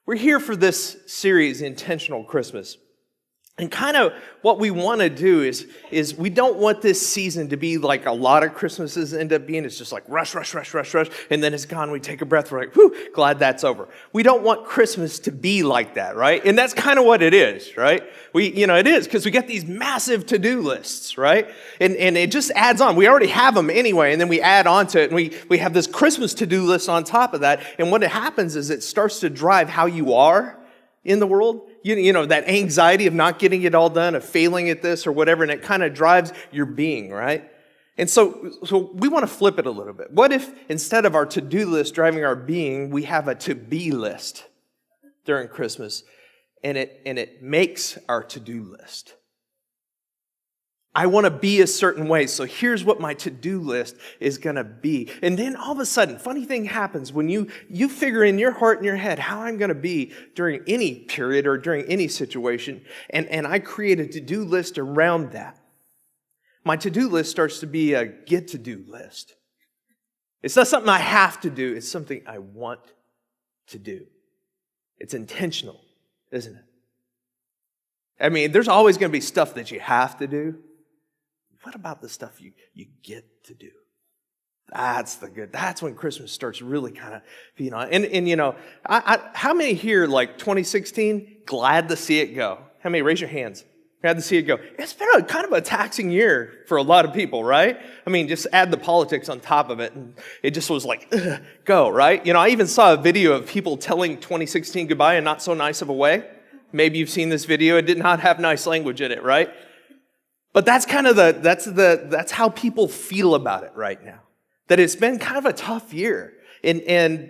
We're here for this series, Intentional Christmas. And kind of what we want to do is we don't want this season to be like a lot of Christmases end up being. It's just like rush, and then it's gone. We take a breath. We're like, whew, glad that's over. We don't want Christmas to be like that, right? And that's kind of what it is, right? It is because we get these massive to-do lists, right? And it just adds on. We already have them anyway, and then we add on to it, and we have this Christmas to-do list on top of that. And what happens is it starts to drive how you are in the world. You know, that anxiety of not getting it all done, of failing at this or whatever, and it kind of drives your being, right? And so we want to flip it a little bit. What if instead of our to-do list driving our being, we have a to-be list during Christmas, and it makes our to-do list? I want to be a certain way, so here's what my to-do list is going to be. And then all of a sudden, funny thing happens when you figure in your heart and your head how I'm going to be during any period or during any situation, and I create a to-do list around that. My to-do list starts to be a get-to-do list. It's not something I have to do, it's something I want to do. It's intentional, isn't it? I mean, there's always going to be stuff that you have to do. What about the stuff you get to do? That's when Christmas starts really kind of being on. And you know, how many here, like 2016, glad to see it go? How many? Raise your hands. Glad to see it go. It's been kind of a taxing year for a lot of people, right? I mean, just add the politics on top of it, and it just was like, go, right? You know, I even saw a video of people telling 2016 goodbye in not so nice of a way. Maybe you've seen this video. It did not have nice language in it, right? But that's kind of that's how people feel about it right now. That it's been kind of a tough year and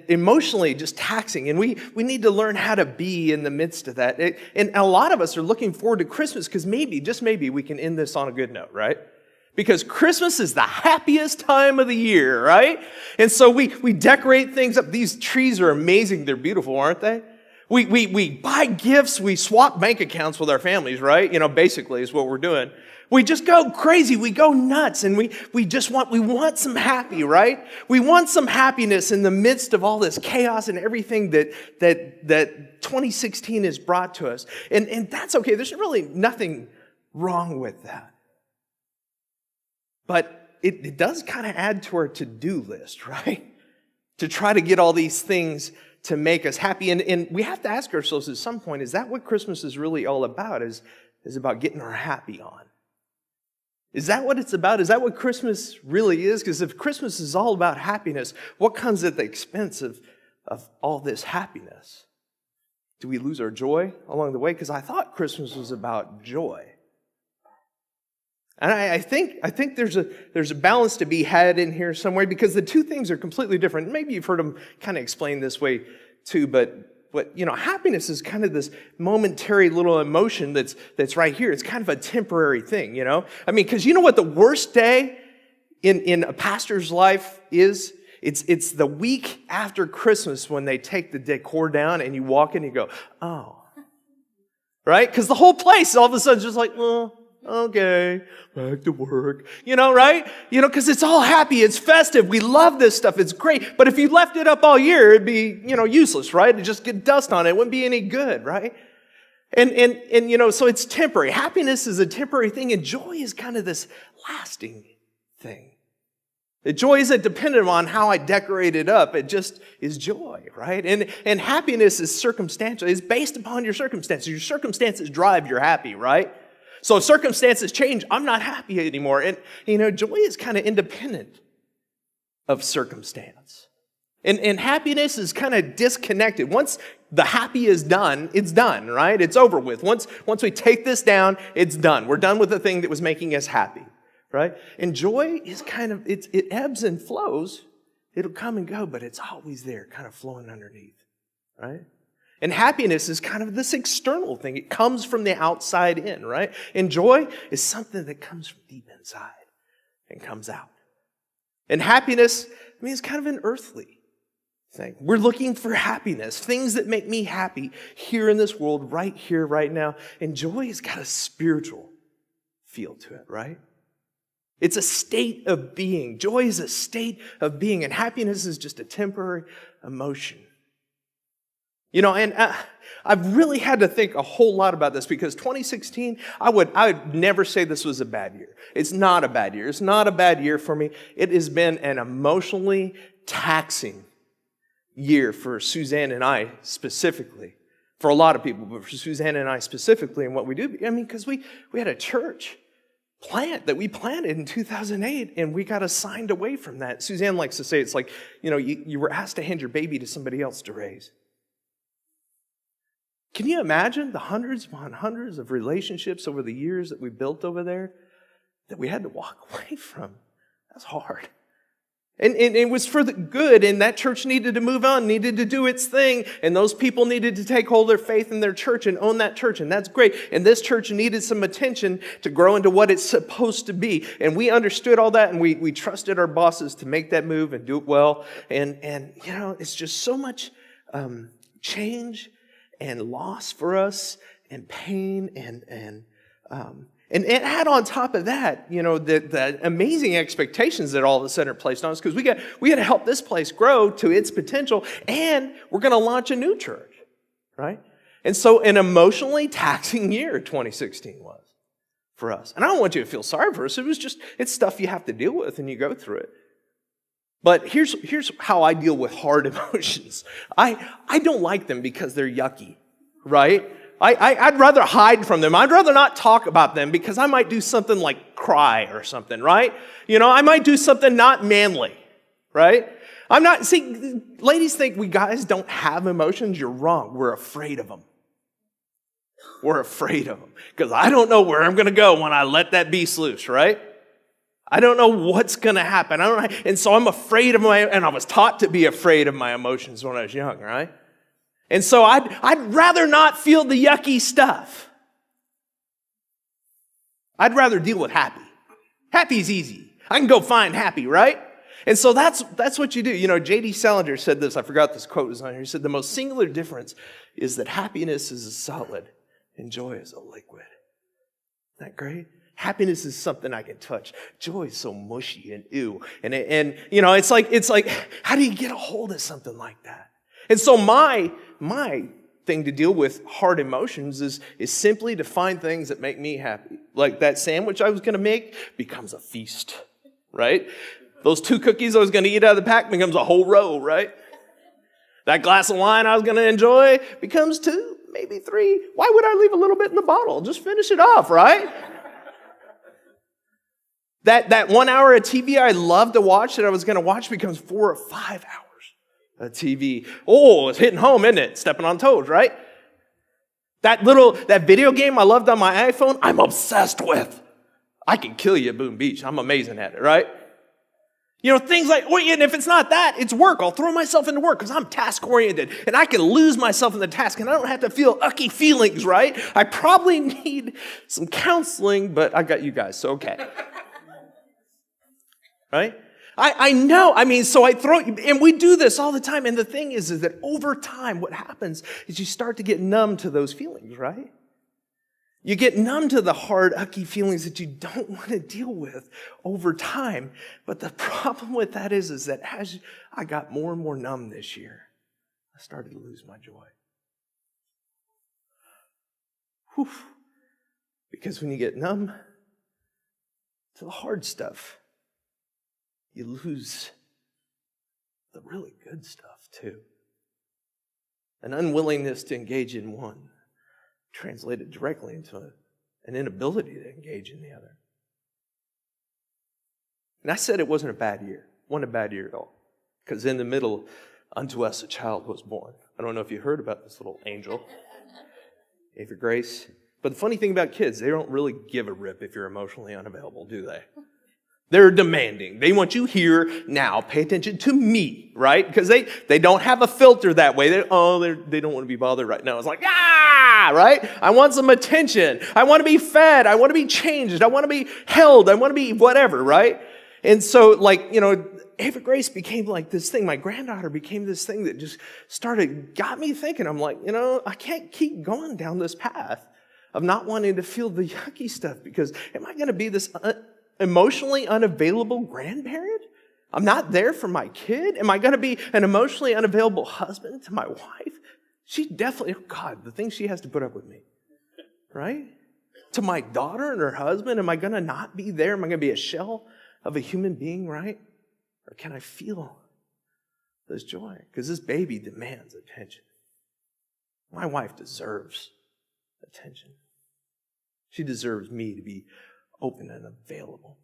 emotionally just taxing. And we need to learn how to be in the midst of that. And a lot of us are looking forward to Christmas because maybe, just maybe, we can end this on a good note, right? Because Christmas is the happiest time of the year, right? And so we decorate things up. These trees are amazing. They're beautiful, aren't they? We buy gifts. We swap bank accounts with our families, right? You know, basically is what we're doing. We just go crazy. We go nuts, and we want some happy, right? We want some happiness in the midst of all this chaos and everything that 2016 has brought to us. And that's okay. There's really nothing wrong with that. But it does kind of add to our to-do list, right? To try to get all these things to make us happy. And we have to ask ourselves at some point, is that what Christmas is really all about? Is about getting our happy on? Is that what it's about? Is that what Christmas really is? Because if Christmas is all about happiness, what comes at the expense of all this happiness? Do we lose our joy along the way? Because I thought Christmas was about joy. And I think there's a balance to be had in here somewhere, because the two things are completely different. Maybe you've heard them kind of explained this way too, but you know, happiness is kind of this momentary little emotion that's right here. It's kind of a temporary thing, you know? I mean, because you know what the worst day in a pastor's life is? It's the week after Christmas when they take the decor down and you walk in and you go, oh. Right? Because the whole place all of a sudden is just like, oh, okay, back to work. You know, right? You know, because it's all happy. It's festive. We love this stuff. It's great. But if you left it up all year, it'd be, you know, useless, right? It'd just get dust on it. It wouldn't be any good, right? And you know, so it's temporary. Happiness is a temporary thing, and joy is kind of this lasting thing. The joy isn't dependent on how I decorate it up. It just is joy, right? And happiness is circumstantial. It's based upon your circumstances. Your circumstances drive your happy, right? So if circumstances change, I'm not happy anymore. And, you know, joy is kind of independent of circumstance. And happiness is kind of disconnected. Once the happy is done, it's done, right? It's over with. Once we take this down, it's done. We're done with the thing that was making us happy, right? And joy is kind of, it ebbs and flows. It'll come and go, but it's always there, kind of flowing underneath, right? And happiness is kind of this external thing. It comes from the outside in, right? And joy is something that comes from deep inside and comes out. And happiness, I mean, it's kind of an earthly thing. We're looking for happiness, things that make me happy here in this world, right here, right now. And joy has got a spiritual feel to it, right? It's a state of being. Joy is a state of being, and happiness is just a temporary emotion. And I've really had to think a whole lot about this because 2016, I would never say this was a bad year. It's not a bad year. It's not a bad year for me. It has been an emotionally taxing year for Suzanne and I specifically. For a lot of people, but for Suzanne and I specifically and what we do. Because we had a church plant that we planted in 2008 and we got assigned away from that. Suzanne likes to say it's like, you were asked to hand your baby to somebody else to raise. Can you imagine the hundreds upon hundreds of relationships over the years that we built over there that we had to walk away from? That's hard. And it was for the good, and that church needed to move on, needed to do its thing, and those people needed to take hold of their faith in their church and own that church, and that's great. And this church needed some attention to grow into what it's supposed to be. And we understood all that, and we trusted our bosses to make that move and do it well. And it's just so much change and loss for us, and pain, and add on top of that, the amazing expectations that all of a sudden are placed on us, because we got to help this place grow to its potential, and we're going to launch a new church, right? And so an emotionally taxing year 2016 was for us. And I don't want you to feel sorry for us. It's stuff you have to deal with, and you go through it. But here's how I deal with hard emotions. I don't like them because they're yucky, right? I'd rather hide from them. I'd rather not talk about them because I might do something like cry or something, right? I might do something not manly, right? Ladies think we guys don't have emotions. You're wrong. We're afraid of them. We're afraid of them because I don't know where I'm going to go when I let that beast loose, right? I don't know what's going to happen. And so I'm afraid of and I was taught to be afraid of my emotions when I was young, right? And so I'd rather not feel the yucky stuff. I'd rather deal with happy. Happy's easy. I can go find happy, right? And so that's what you do. J.D. Salinger said this. I forgot this quote was on here. He said, the most singular difference is that happiness is a solid and joy is a liquid. Isn't that great? Happiness is something I can touch. Joy is so mushy and ew. And it's like, how do you get a hold of something like that? And so my thing to deal with hard emotions is simply to find things that make me happy. Like that sandwich I was going to make becomes a feast, right? Those 2 cookies I was going to eat out of the pack becomes a whole row, right? That glass of wine I was going to enjoy becomes 2, maybe 3. Why would I leave a little bit in the bottle? Just finish it off, right? That 1 hour of TV I love to watch that I was going to watch becomes 4 or 5 hours. A TV. Oh, it's hitting home, isn't it? Stepping on toes, right? That video game I loved on my iPhone, I'm obsessed with. I can kill you at Boom Beach. I'm amazing at it, right? Things like, and if it's not that, it's work. I'll throw myself into work because I'm task-oriented, and I can lose myself in the task, and I don't have to feel ucky feelings, right? I probably need some counseling, but I got you guys, so okay. Right? I know. So I and we do this all the time. And the thing is that over time, what happens is you start to get numb to those feelings, right? You get numb to the hard, ucky feelings that you don't want to deal with over time. But the problem with that is that as I got more and more numb this year, I started to lose my joy. Whew. Because when you get numb to the hard stuff, you lose the really good stuff too. An unwillingness to engage in one translated directly into an inability to engage in the other. And I said it wasn't a bad year. It wasn't a bad year at all. Because in the middle, unto us a child was born. I don't know if you heard about this little angel, Ava Grace. But the funny thing about kids, they don't really give a rip if you're emotionally unavailable, do they? They're demanding. They want you here now. Pay attention to me, right? Because they don't have a filter that way. They don't want to be bothered right now. It's like, right? I want some attention. I want to be fed. I want to be changed. I want to be held. I want to be whatever, right? And so, Ava Grace became like this thing. My granddaughter became this thing that just got me thinking. I'm like, I can't keep going down this path of not wanting to feel the yucky stuff because am I going to be this emotionally unavailable grandparent? I'm not there for my kid. Am I going to be an emotionally unavailable husband to my wife? She definitely, oh God, the things she has to put up with me, right? To my daughter and her husband, am I going to not be there? Am I going to be a shell of a human being, right? Or can I feel this joy? Because this baby demands attention. My wife deserves attention. She deserves me to be open and available.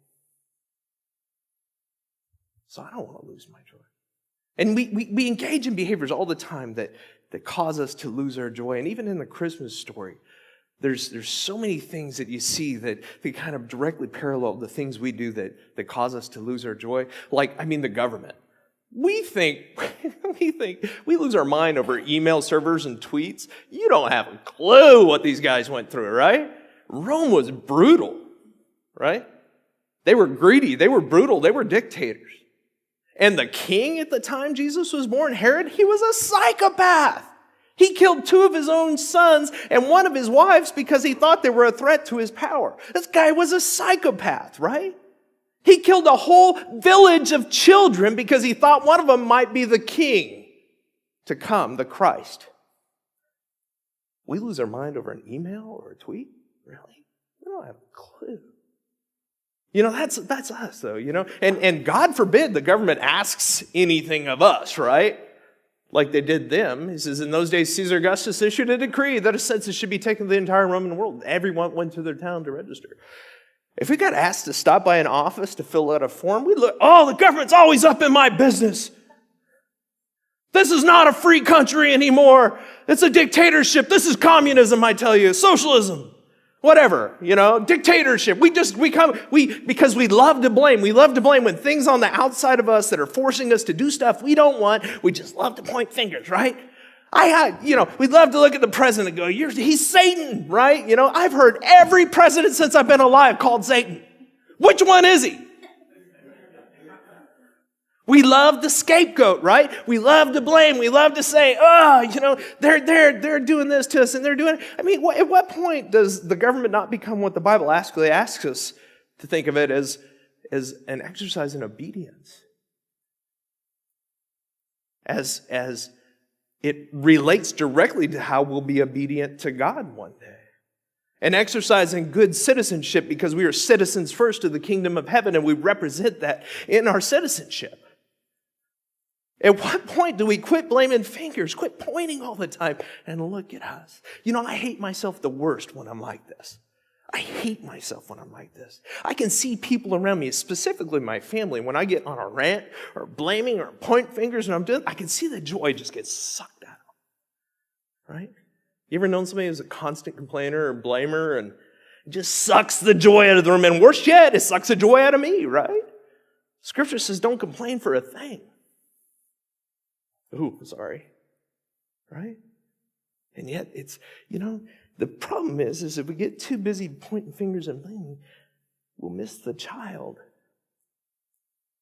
So I don't want to lose my joy. And we engage in behaviors all the time that cause us to lose our joy. And even in the Christmas story, there's so many things that you see that they kind of directly parallel the things we do that cause us to lose our joy. Like, the government. We think we lose our mind over email servers and tweets. You don't have a clue what these guys went through, right? Rome was brutal, right? They were greedy, they were brutal, they were dictators. And the king at the time Jesus was born, Herod, he was a psychopath. He killed 2 of his own sons and one of his wives because he thought they were a threat to his power. This guy was a psychopath, right? He killed a whole village of children because he thought one of them might be the king to come, the Christ. We lose our mind over an email or a tweet? Really? We don't have a clue. That's us, though, And God forbid the government asks anything of us, right? Like they did them. He says, in those days, Caesar Augustus issued a decree that a census should be taken to the entire Roman world. Everyone went to their town to register. If we got asked to stop by an office to fill out a form, we'd look, the government's always up in my business. This is not a free country anymore. It's a dictatorship. This is communism, I tell you. Socialism. Whatever, dictatorship. Because we love to blame. We love to blame when things on the outside of us that are forcing us to do stuff we don't want. We just love to point fingers, right? We'd love to look at the president and go, he's Satan, right? I've heard every president since I've been alive called Satan. Which one is he? We love the scapegoat, right? We love to blame. We love to say, they're doing this to us and they're doing it. At what point does the government not become what the Bible actually asks us to think of it as an exercise in obedience? As it relates directly to how we'll be obedient to God one day. An exercise in good citizenship because we are citizens first of the kingdom of heaven and we represent that in our citizenship. At what point do we quit blaming fingers, quit pointing all the time, and look at us? I hate myself the worst when I'm like this. I hate myself when I'm like this. I can see people around me, specifically my family, when I get on a rant or blaming or point fingers and I can see the joy just get sucked out. Right? You ever known somebody who's a constant complainer or blamer and it just sucks the joy out of the room? And worse yet, it sucks the joy out of me, right? Scripture says don't complain for a thing. Ooh, sorry. Right? And yet it's, the problem is if we get too busy pointing fingers and blaming, we'll miss the child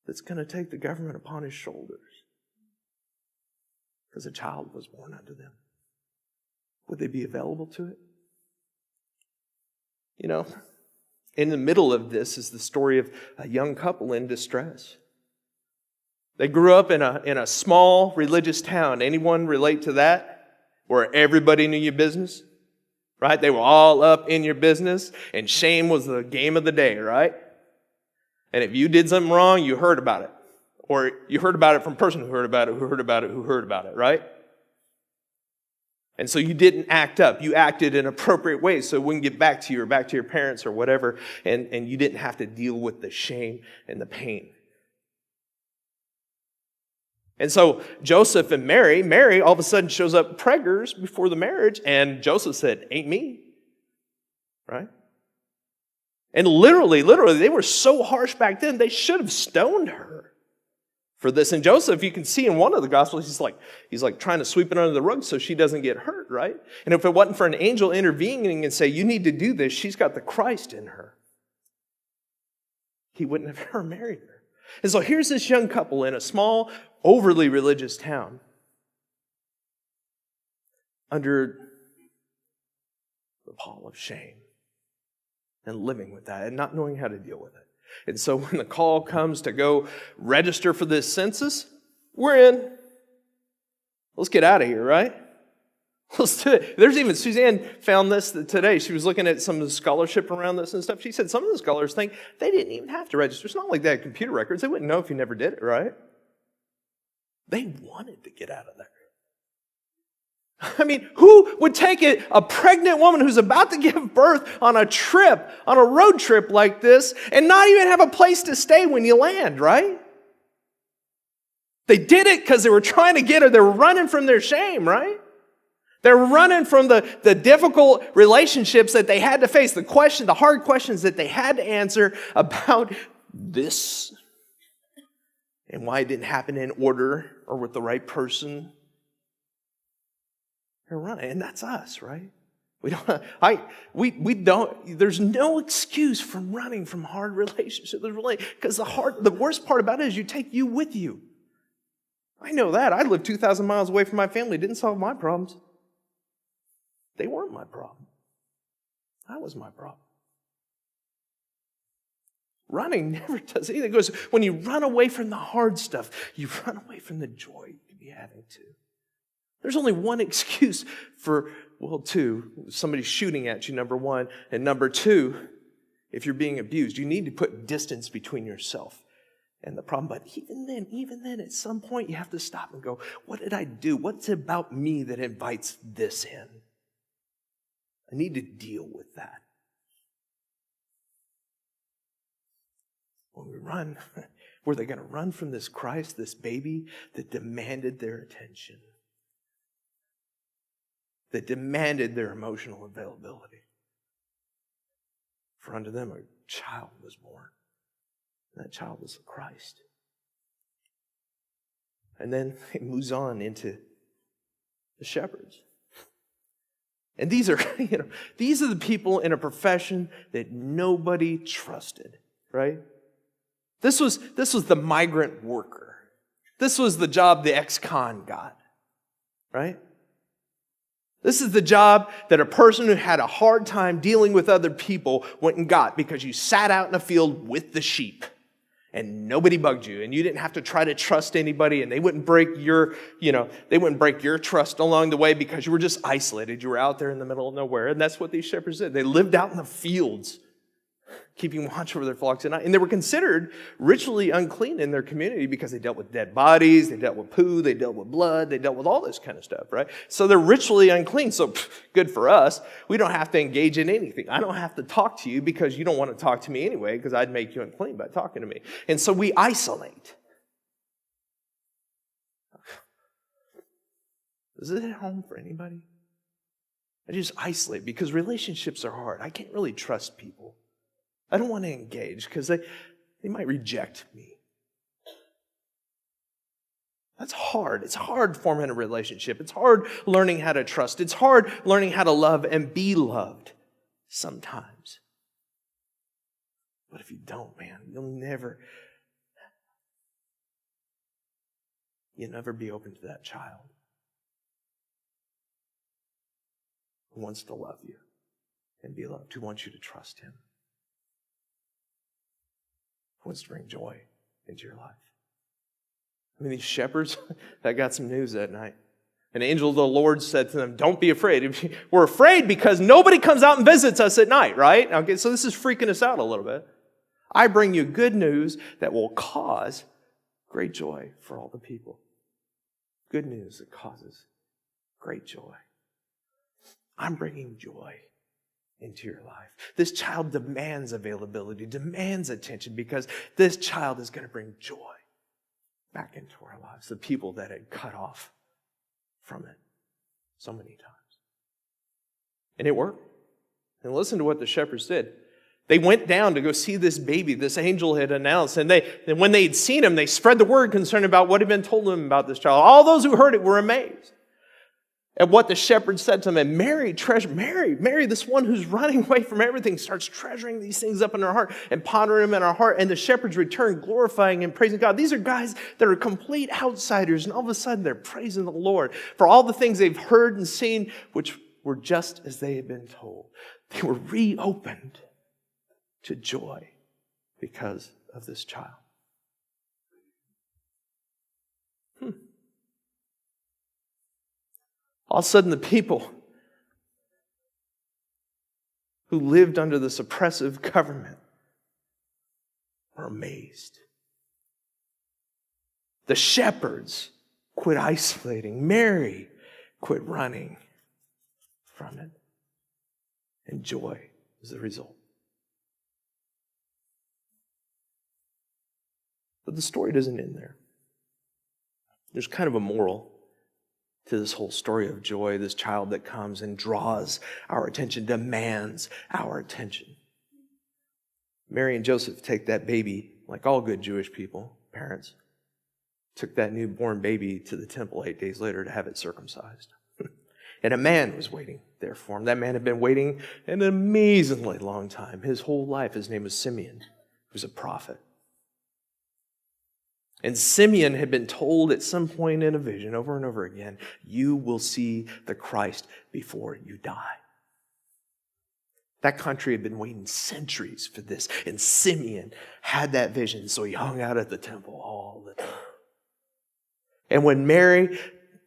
that's going to take the government upon his shoulders. Because a child was born unto them. Would they be available to it? In the middle of this is the story of a young couple in distress. They grew up in a small religious town. Anyone relate to that? Where everybody knew your business? Right? They were all up in your business, and shame was the game of the day, right? And if you did something wrong, you heard about it. Or you heard about it from a person who heard about it, who heard about it, who heard about it, right? And so you didn't act up. You acted in appropriate ways so it wouldn't get back to you or back to your parents or whatever, and you didn't have to deal with the shame and the pain. And so Joseph and Mary all of a sudden shows up preggers before the marriage, and Joseph said, ain't me, right? And literally, they were so harsh back then, they should have stoned her for this. And Joseph, you can see in one of the Gospels, he's like trying to sweep it under the rug so she doesn't get hurt, right? And if it wasn't for an angel intervening and say, you need to do this, she's got the Christ in her, he wouldn't have ever married her. And so here's this young couple in a small, overly religious town under the pall of shame and living with that and not knowing how to deal with it. And so when the call comes to go register for this census, we're in. Let's get out of here, right? Let's do it. There's even, Suzanne found this today. She was looking at some of the scholarship around this and stuff. She said some of the scholars think they didn't even have to register. It's not like they had computer records. They wouldn't know if you never did it, right? They wanted to get out of there. I mean, who would take a pregnant woman who's about to give birth on a trip, on a road trip like this, and not even have a place to stay when you land, right? They did it because they were trying to get her. They were running from their shame, right? They're running from the difficult relationships that they had to face, the hard questions that they had to answer about this and why it didn't happen in order or with the right person. They're running, and that's us, right? We don't, there's no excuse from running from hard relationships. Because the worst part about it is you take you with you. I know that. I lived 2,000 miles away from my family. It didn't solve my problems. They weren't my problem. That was my problem. Running never does anything. It goes, when you run away from the hard stuff, you run away from the joy you can be having too. There's only one excuse for, two. Somebody's shooting at you, number one. And number two, if you're being abused, you need to put distance between yourself and the problem. But even then, at some point, you have to stop and go, what did I do? What's it about me that invites this in? I need to deal with that. When we run, were they going to run from this Christ, this baby that demanded their attention, that demanded their emotional availability? For unto them a child was born. And that child was Christ. And then it moves on into the shepherds. And these are the people in a profession that nobody trusted, right? This was the migrant worker. This was the job the ex-con got, right? This is the job that a person who had a hard time dealing with other people went and got because you sat out in a field with the sheep and nobody bugged you and you didn't have to try to trust anybody and they wouldn't break your trust along the way because you were just isolated. You were out there in the middle of nowhere, and that's what these shepherds did. They lived out in the fields, keeping watch over their flocks at night. And they were considered ritually unclean in their community because they dealt with dead bodies, they dealt with poo, they dealt with blood, they dealt with all this kind of stuff, right? So they're ritually unclean. So good for us. We don't have to engage in anything. I don't have to talk to you because you don't want to talk to me anyway because I'd make you unclean by talking to me. And so we isolate. Is it at home for anybody? I just isolate because relationships are hard. I can't really trust people. I don't want to engage because they might reject me. That's hard. It's hard forming a relationship. It's hard learning how to trust. It's hard learning how to love and be loved sometimes. But if you don't, man, you'll never be open to that child who wants to love you and be loved, who wants you to trust him, who wants to bring joy into your life. I mean, these shepherds, that got some news that night. An angel of the Lord said to them, don't be afraid. We're afraid because nobody comes out and visits us at night, right? Okay, so this is freaking us out a little bit. I bring you good news that will cause great joy for all the people. Good news that causes great joy. I'm bringing joy into your life. This child demands availability, demands attention, because this child is going to bring joy back into our lives, the people that had cut off from it so many times. And it worked. And listen to what the shepherds did. They went down to go see this baby this angel had announced. And when they had seen him, they spread the word concerning about what had been told them about this child. All those who heard it were amazed at what the shepherds said to them. And Mary, this one who's running away from everything, starts treasuring these things up in her heart and pondering them in her heart. And the shepherds return glorifying and praising God. These are guys that are complete outsiders. And all of a sudden they're praising the Lord for all the things they've heard and seen, which were just as they had been told. They were reopened to joy because of this child. All of a sudden, the people who lived under this oppressive government were amazed. The shepherds quit isolating. Mary quit running from it. And joy was the result. But the story doesn't end there. There's kind of a moral to this whole story of joy, this child that comes and draws our attention, demands our attention. Mary and Joseph take that baby, like all good Jewish people, parents, took that newborn baby to the temple 8 days later to have it circumcised. And a man was waiting there for him. That man had been waiting an amazingly long time. His whole life, his name was Simeon. He was a prophet. And Simeon had been told at some point in a vision over and over again, you will see the Christ before you die. That country had been waiting centuries for this. And Simeon had that vision, so he hung out at the temple all the time. And when Mary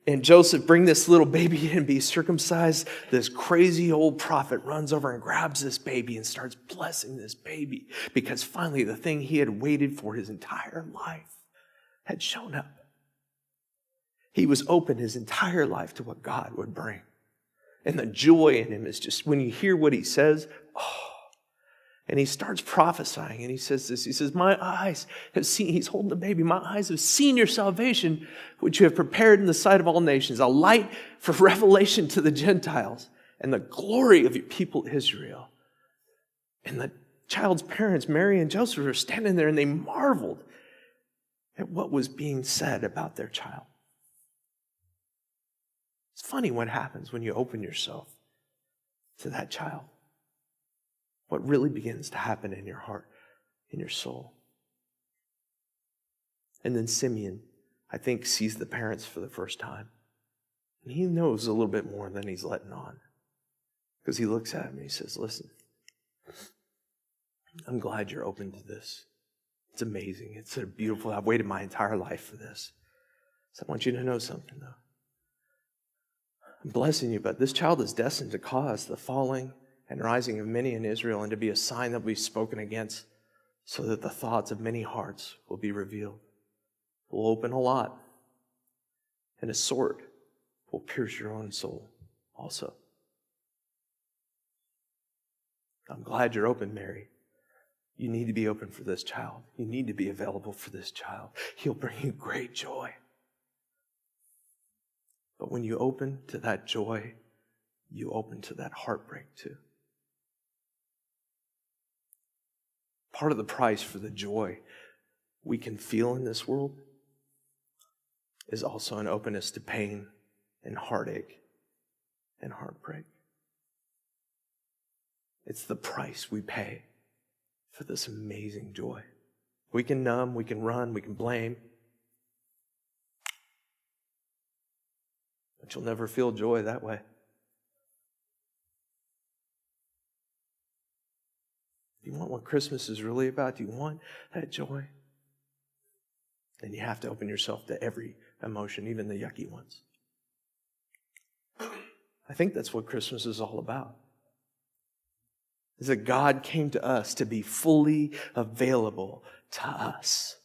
and Joseph bring this little baby in and be circumcised, this crazy old prophet runs over and grabs this baby and starts blessing this baby, because finally the thing he had waited for his entire life had shown up. He was open his entire life to what God would bring. And the joy in him is just, when you hear what he says, and he starts prophesying, and he says this, he says, my eyes have seen, he's holding the baby, my eyes have seen your salvation, which you have prepared in the sight of all nations, a light for revelation to the Gentiles, and the glory of your people Israel. And the child's parents, Mary and Joseph, are standing there, and they marveled at what was being said about their child. It's funny what happens when you open yourself to that child. What really begins to happen in your heart, in your soul. And then Simeon, I think, sees the parents for the first time. And he knows a little bit more than he's letting on. Because he looks at him and he says, listen, I'm glad you're open to this. It's amazing. It's so beautiful. I've waited my entire life for this. So I want you to know something, though. I'm blessing you, but this child is destined to cause the falling and rising of many in Israel, and to be a sign that will be spoken against, so that the thoughts of many hearts will be revealed. It will open a lot, and a sword will pierce your own soul also. I'm glad you're open, Mary. You need to be open for this child. You need to be available for this child. He'll bring you great joy. But when you open to that joy, you open to that heartbreak too. Part of the price for the joy we can feel in this world is also an openness to pain and heartache and heartbreak. It's the price we pay for this amazing joy. We can numb, we can run, we can blame, but you'll never feel joy that way. Do you want what Christmas is really about? Do you want that joy? Then you have to open yourself to every emotion, even the yucky ones. I think that's what Christmas is all about. Is that God came to us to be fully available to us.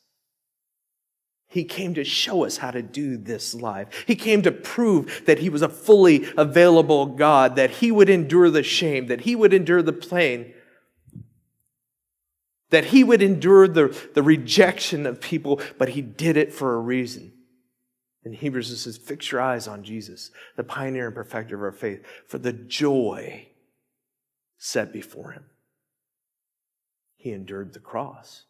He came to show us how to do this life. He came to prove that He was a fully available God, that He would endure the shame, that He would endure the pain, that He would endure the rejection of people, but He did it for a reason. In Hebrews it says, fix your eyes on Jesus, the pioneer and perfecter of our faith, for the joy set before Him. He endured the cross,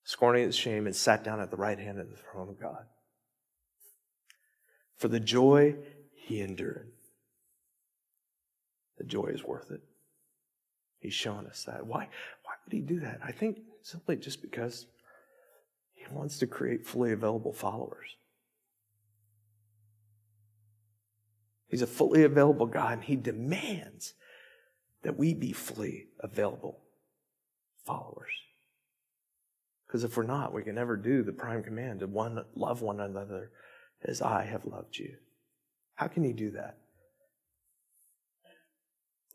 scorning its shame, and sat down at the right hand of the throne of God. For the joy He endured, the joy is worth it. He's shown us that. Why would He do that? I think simply just because He wants to create fully available followers. He's a fully available God, and He demands that we be fully available followers. Because if we're not, we can never do the prime command to love one another as I have loved you. How can you do that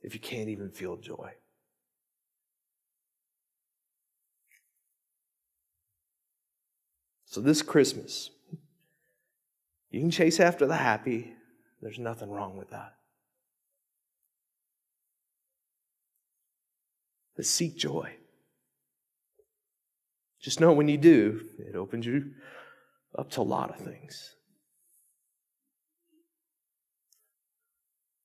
if you can't even feel joy? So this Christmas, you can chase after the happy. There's nothing wrong with that. But seek joy. Just know when you do, it opens you up to a lot of things.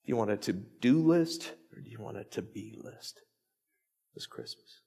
Do you want a to-do list or do you want a to-be list this Christmas?